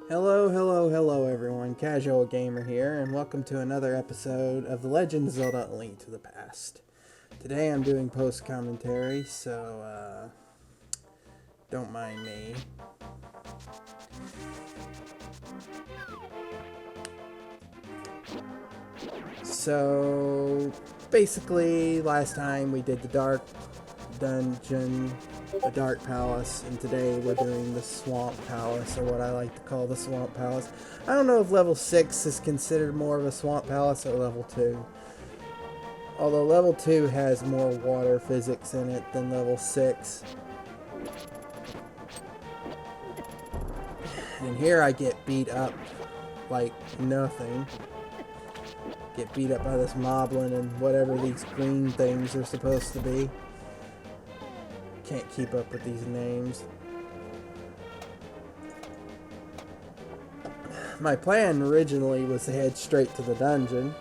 Hello, hello, hello everyone, Casual Gamer here, and welcome to another episode of The Legend of Zelda: A Link to the Past. Today I'm doing post-commentary, so don't mind me. So, basically, last time we did the Dark Dungeon, the Dark Palace, and today we're doing the Swamp Palace, or what I like to call the Swamp Palace. I don't know if level 6 is considered more of a Swamp Palace or level 2. Although level 2 has more water physics in it than level 6. And here I get beat up like nothing. Get beat up by this moblin and whatever these green things are supposed to be. Can't keep up with these names. My plan originally was to head straight to the dungeon.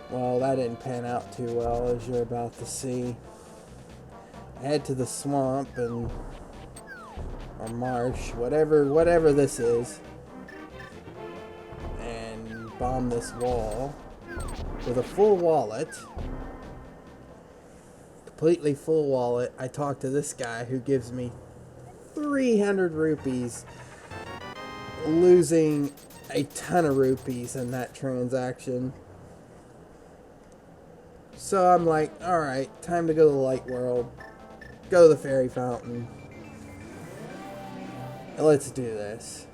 Well, that didn't pan out too well, as you're about to see. I head to the swamp or marsh, whatever this is, and bomb this wall with a full wallet. Completely full wallet. I talk to this guy who gives me 300 rupees, losing a ton of rupees in that transaction. So I'm like, alright, time to go to the light world, go to the fairy fountain, and let's do this.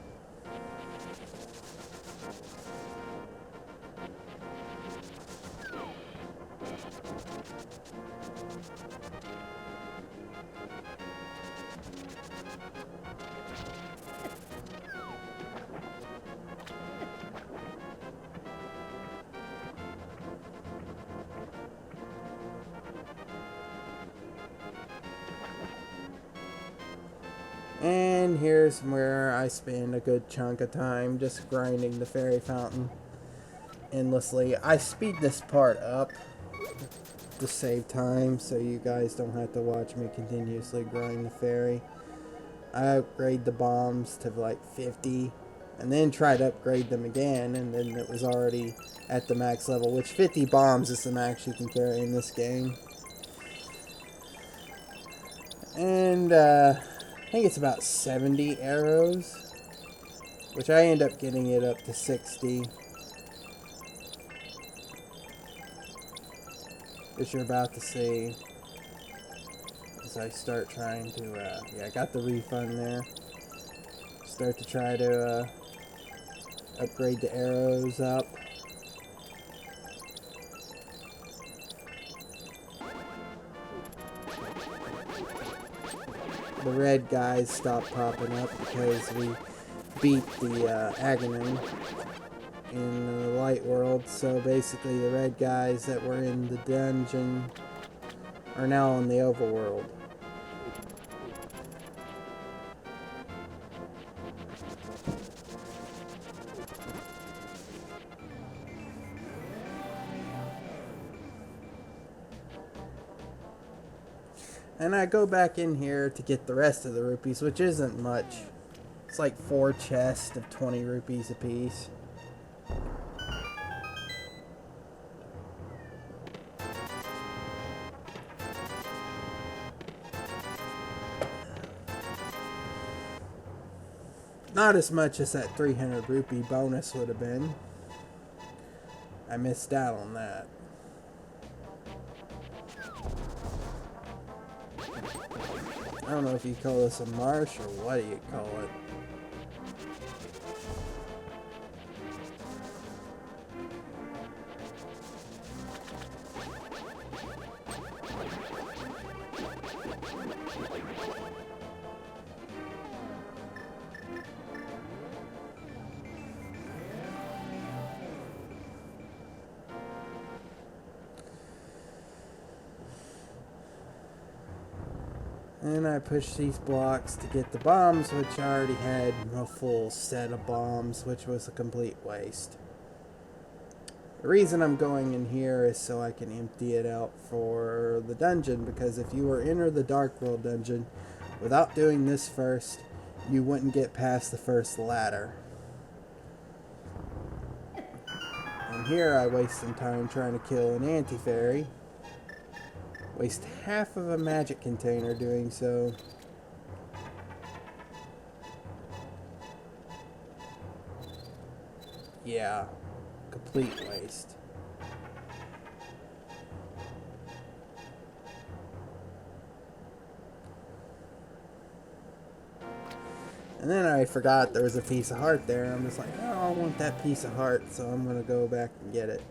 And here's where I spend a good chunk of time just grinding the fairy fountain endlessly. I speed this part up to save time so you guys don't have to watch me continuously grind the fairy. I upgrade the bombs to like 50 and then try to upgrade them again, and then it was already at the max level, which 50 bombs is the max you can carry in this game. And I think it's about 70 arrows, which I end up getting it up to 60, which you're about to see as I start trying to, I got the refund there, start to try to upgrade the arrows up. The red guys stopped popping up because we beat the Aghanim in the light world. So basically the red guys that were in the dungeon are now in the overworld. And I go back in here to get the rest of the rupees, which isn't much. It's like 4 chests of 20 rupees apiece. Not as much as that 300 rupee bonus would have been. I missed out on that. I don't know if you call this a marsh or what do you call it. And I pushed these blocks to get the bombs, which I already had a full set of bombs, which was a complete waste. The reason I'm going in here is so I can empty it out for the dungeon, because if you were enter the Dark World dungeon without doing this first, you wouldn't get past the first ladder. here I waste some time trying to kill an anti-fairy. Waste half of a magic container doing so. Yeah, complete waste. And then I forgot there was a piece of heart there. I'm just like, oh, I want that piece of heart, so I'm going to go back and get it.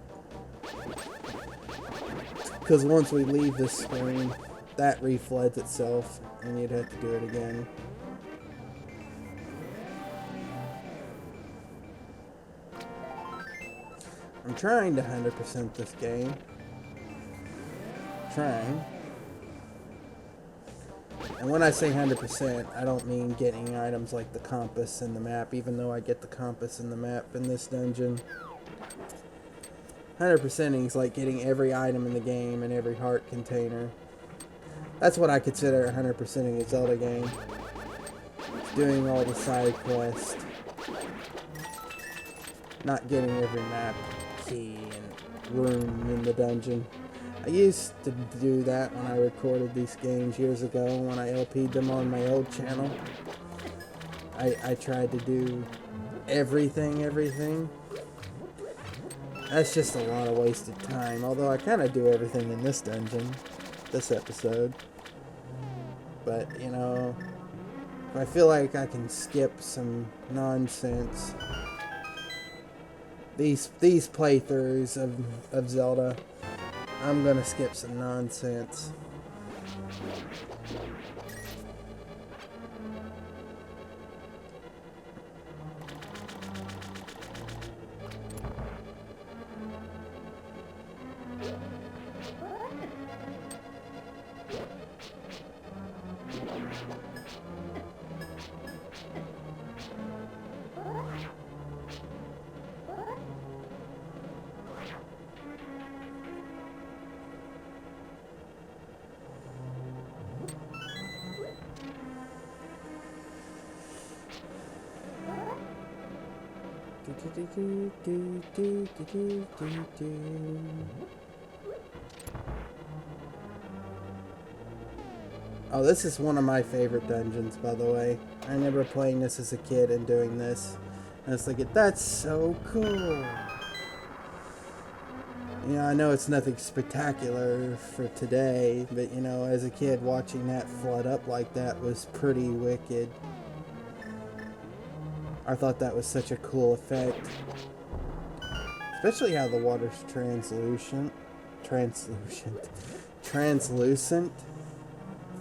Because once we leave this screen, that refloods itself, and you'd have to do it again. I'm trying to 100% this game. Trying. And when I say 100%, I don't mean getting items like the compass in the map, even though I get the compass in the map in this dungeon. 100%ing is like getting every item in the game and every heart container. That's what I consider 100%ing a Zelda game. It's doing all the side quests. Not getting every map, key, and room in the dungeon. I used to do that when I recorded these games years ago when I LP'd them on my old channel. I tried to do everything. That's just a lot of wasted time, although I kind of do everything in this dungeon, this episode. But, you know, if I feel like I can skip some nonsense, these playthroughs of Zelda, I'm gonna skip some nonsense. Oh, this is one of my favorite dungeons, by the way. I remember playing this as a kid and doing this. And I was like, that's so cool. You know, I know it's nothing spectacular for today, but, you know, as a kid, watching that flood up like that was pretty wicked. I thought that was such a cool effect. Especially how the water's translucent.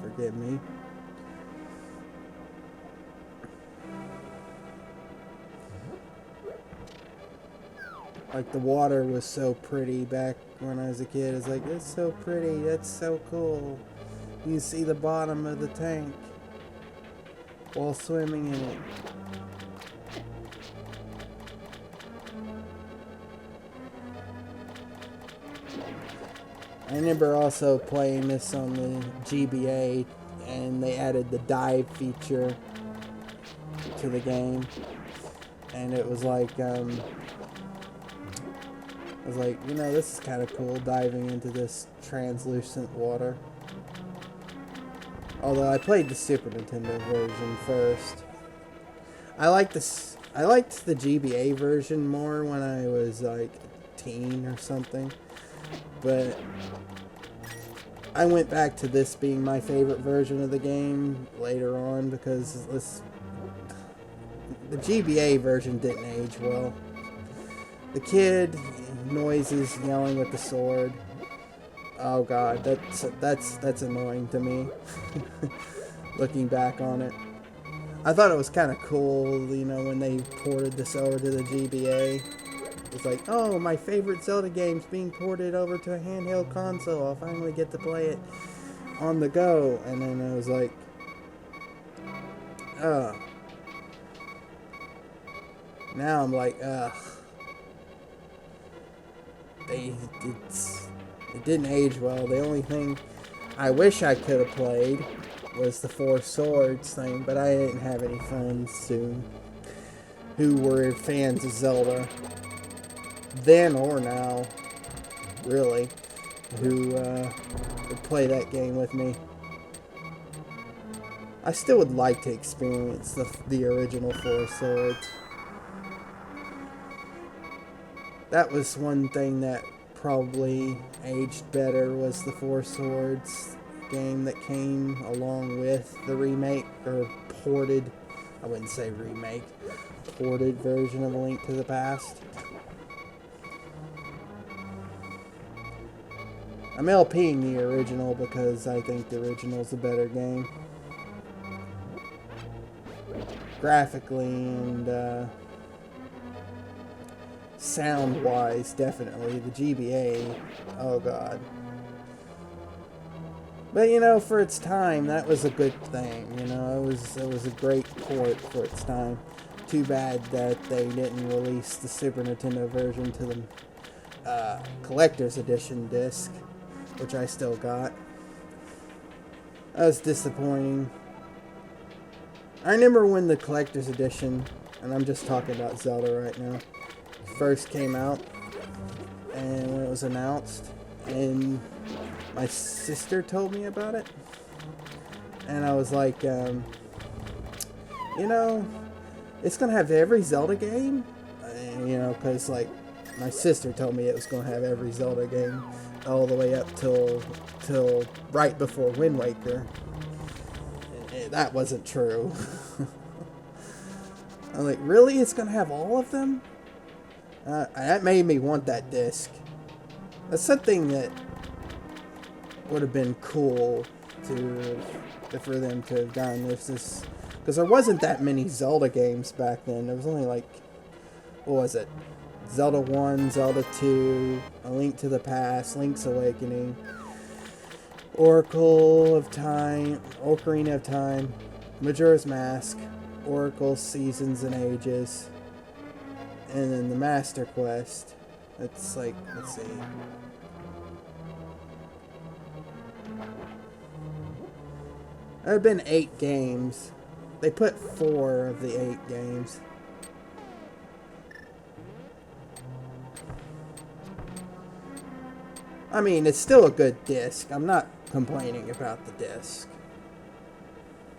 Forgive me. Like, the water was so pretty back when I was a kid. It's like, it's so pretty, that's so cool. You can see the bottom of the tank while swimming in it. I remember also playing this on the GBA, and they added the dive feature to the game, and it was like, I was like, you know, this is kind of cool, diving into this translucent water. Although I played the Super Nintendo version first. I liked the GBA version more when I was like a teen or something. But I went back to this being my favorite version of the game later on because the GBA version didn't age well. The kid noises yelling with the sword. Oh god, that's annoying to me. Looking back on it, I thought it was kind of cool, you know, when they ported this over to the GBA. It's like, oh, my favorite Zelda game's being ported over to a handheld console. I'll finally get to play it on the go. And then I was like, ugh. Now I'm like, ugh. It didn't age well. The only thing I wish I could have played was the Four Swords thing, but I didn't have any friends who were fans of Zelda then or now, really, who would play that game with me. I still would like to experience the original Four Swords. That was one thing that probably aged better, was the Four Swords game that came along with the remake, or ported, I wouldn't say remake, ported version of A Link to the Past. I'm LPing the original because I think the original's a better game. Graphically and sound-wise, definitely. The GBA, oh god. But, you know, for its time, that was a good thing. You know, it was a great port for its time. Too bad that they didn't release the Super Nintendo version to the Collector's Edition disc, which I still got. That was disappointing. I remember when the Collector's Edition, and I'm just talking about Zelda right now, first came out, and when it was announced, and my sister told me about it, and I was like, you know, it's gonna have every Zelda game, and, you know, because like my sister told me it was gonna have every Zelda game all the way up till right before Wind Waker. That wasn't true. I'm like, really? It's gonna have all of them? That made me want that disc. That's something that would have been cool for them to have done. This because there wasn't that many Zelda games back then. There was only like, what was it? Zelda 1, Zelda 2, A Link to the Past, Link's Awakening, Ocarina of Time, Majora's Mask, Oracle Seasons and Ages, and then the Master Quest. It's like, let's see. There have been 8 games. They put 4 of the 8 games. I mean, it's still a good disc. I'm not complaining about the disc.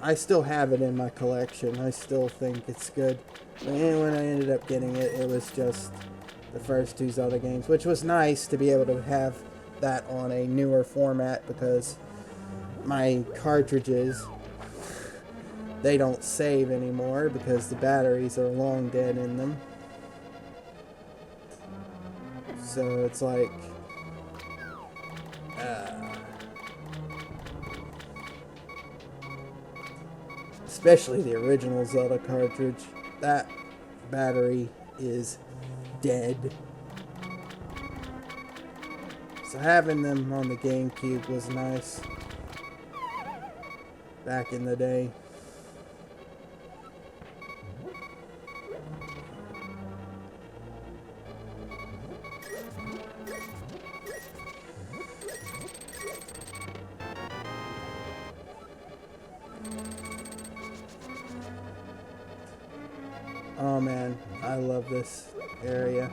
I still have it in my collection. I still think it's good. But when I ended up getting it, it was just the first 2 Zelda games, which was nice to be able to have that on a newer format, because my cartridges, they don't save anymore because the batteries are long dead in them. So it's like, especially the original Zelda cartridge, that battery is dead. So having them on the GameCube was nice back in the day. Oh man, I love this area.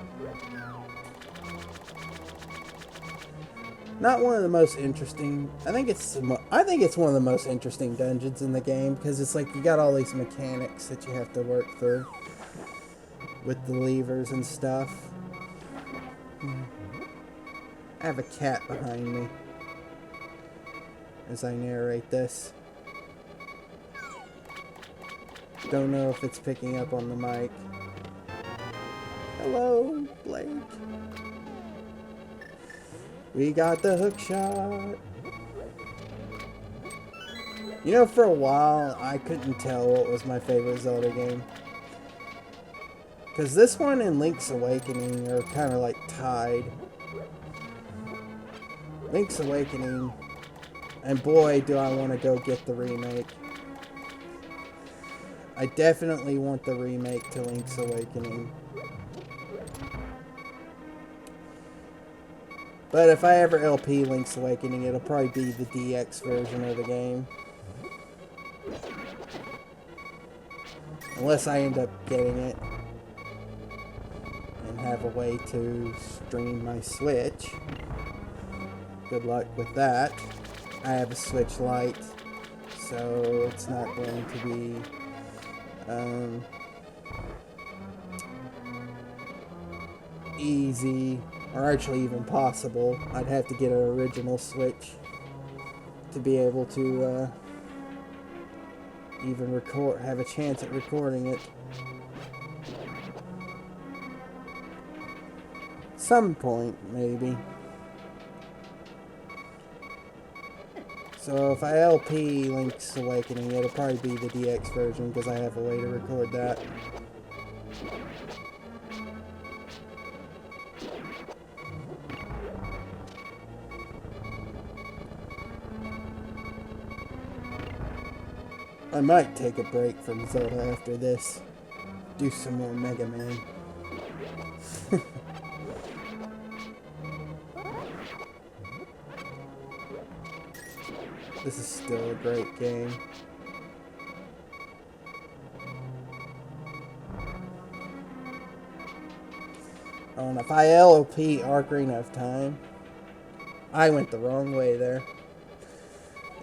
Not one of the most interesting. I think it's one of the most interesting dungeons in the game, because it's like you got all these mechanics that you have to work through with the levers and stuff. I have a cat behind me as I narrate this. Don't know if it's picking up on the mic. Hello, Blake. We got the hook shot. You know, for a while, I couldn't tell what was my favorite Zelda game. Because this one and Link's Awakening are kind of like tied. Link's Awakening, and boy, do I want to go get the remake. I definitely want the remake to Link's Awakening. But if I ever LP Link's Awakening, it'll probably be the DX version of the game. Unless I end up getting it. and have a way to stream my Switch. Good luck with that. I have a Switch Lite, so it's not going to be easy, or actually even possible. I'd have to get an original Switch to be able to even have a chance at recording it. Some point, maybe. So if I LP Link's Awakening, it'll probably be the DX version, because I have a way to record that. I might take a break from Zelda after this. Do some more Mega Man. This is still a great game. Oh, and if I LP Ocarina of Time, I went the wrong way there.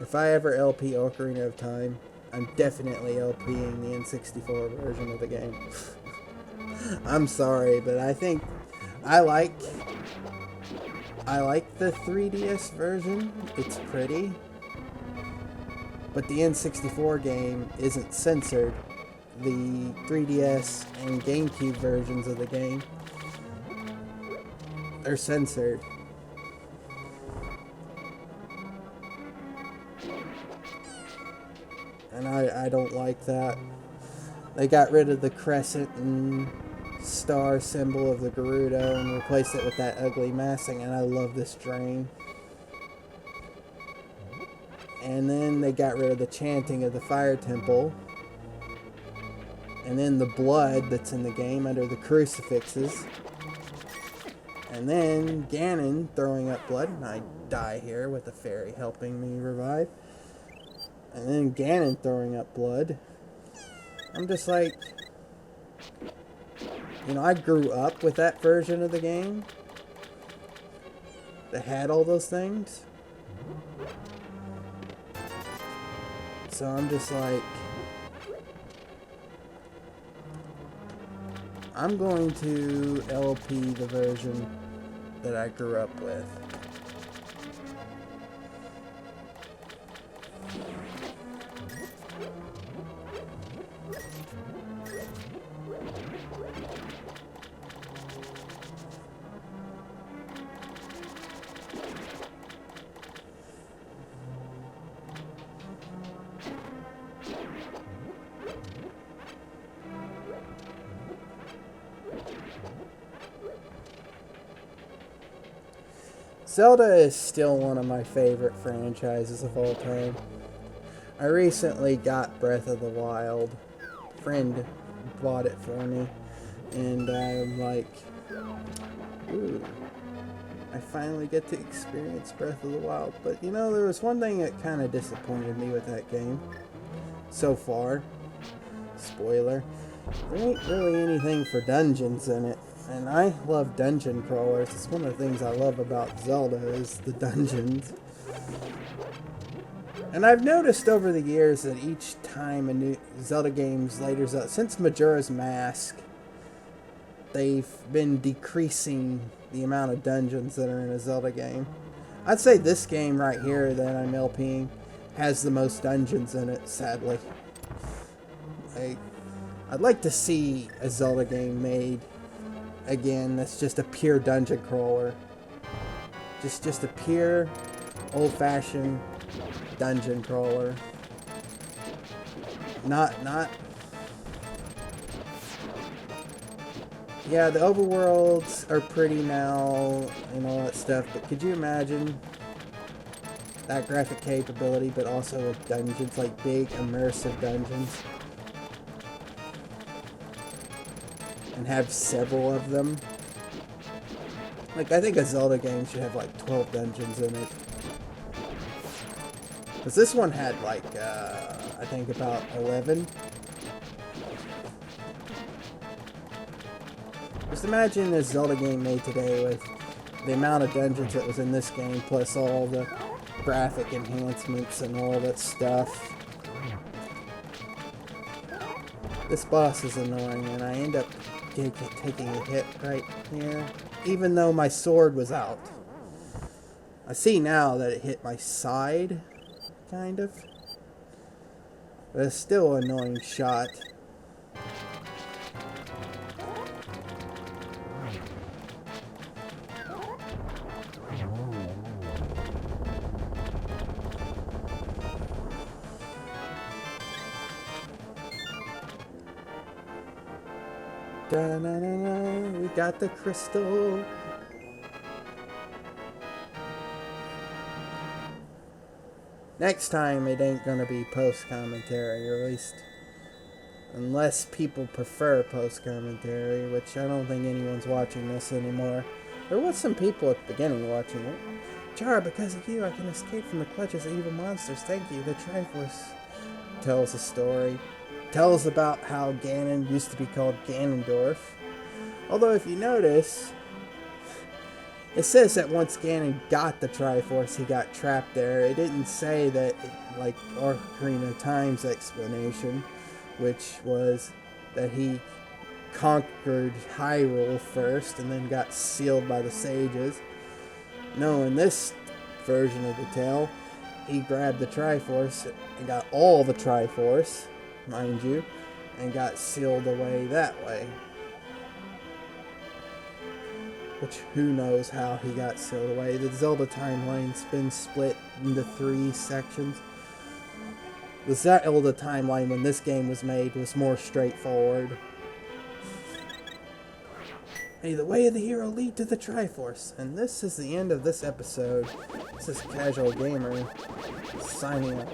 If I ever LP Ocarina of Time, I'm definitely LPing the N64 version of the game. I'm sorry, but I think I like the 3DS version. It's pretty. But the N64 game isn't censored. The 3DS and GameCube versions of the game are censored. And I don't like that. They got rid of the crescent and star symbol of the Gerudo and replaced it with that ugly massing, and I love this drain. And then they got rid of the chanting of the fire temple. And then the blood that's in the game under the crucifixes. And then Ganon throwing up blood, and I die here with the fairy helping me revive. And then Ganon throwing up blood. I'm just like, you know, I grew up with that version of the game that had all those things. So I'm just like, I'm going to LP the version that I grew up with. Zelda is still one of my favorite franchises of all time. I recently got Breath of the Wild. A friend bought it for me, and I'm like, ooh, I finally get to experience Breath of the Wild. But you know, there was one thing that kind of disappointed me with that game so far. Spoiler, there ain't really anything for dungeons in it. And I love dungeon crawlers. It's one of the things I love about Zelda is the dungeons. And I've noticed over the years that each time a new Zelda game's later Zelda, since Majora's Mask, they've been decreasing the amount of dungeons that are in a Zelda game. I'd say this game right here that I'm LPing has the most dungeons in it, sadly. I'd like to see a Zelda game made again that's just a pure dungeon crawler. Just a pure old-fashioned dungeon crawler. Not yeah, the overworlds are pretty now and all that stuff, but could you imagine that graphic capability, but also with dungeons, like big immersive dungeons? And have several of them. Like, I think a Zelda game should have like 12 dungeons in it. Because this one had like, I think about 11. Just imagine this Zelda game made today with the amount of dungeons that was in this game, plus all the graphic enhancements and all that stuff. This boss is annoying, and I end up taking a hit right here, even though my sword was out. I see now that it hit my side, kind of. But it's still an annoying shot. Da-na-na-na, we got the crystal. Next time it ain't gonna be post-commentary, or at least unless people prefer post-commentary, which I don't think anyone's watching this anymore. There was some people at the beginning watching it. Char, because of you, I can escape from the clutches of evil monsters. Thank you. The Triforce tells a story. Tells about how Ganon used to be called Ganondorf. Although if you notice, it says that once Ganon got the Triforce, he got trapped there. It didn't say that, like Ocarina of Time's explanation, which was that he conquered Hyrule first and then got sealed by the sages. No, in this version of the tale, he grabbed the Triforce and got all the Triforce, mind you, and got sealed away that way. Which, who knows how he got sealed away. The Zelda timeline's been split into 3 sections. The Zelda timeline when this game was made was more straightforward. Hey, the way of the hero lead to the Triforce. And this is the end of this episode. This is Casual Gamer signing out.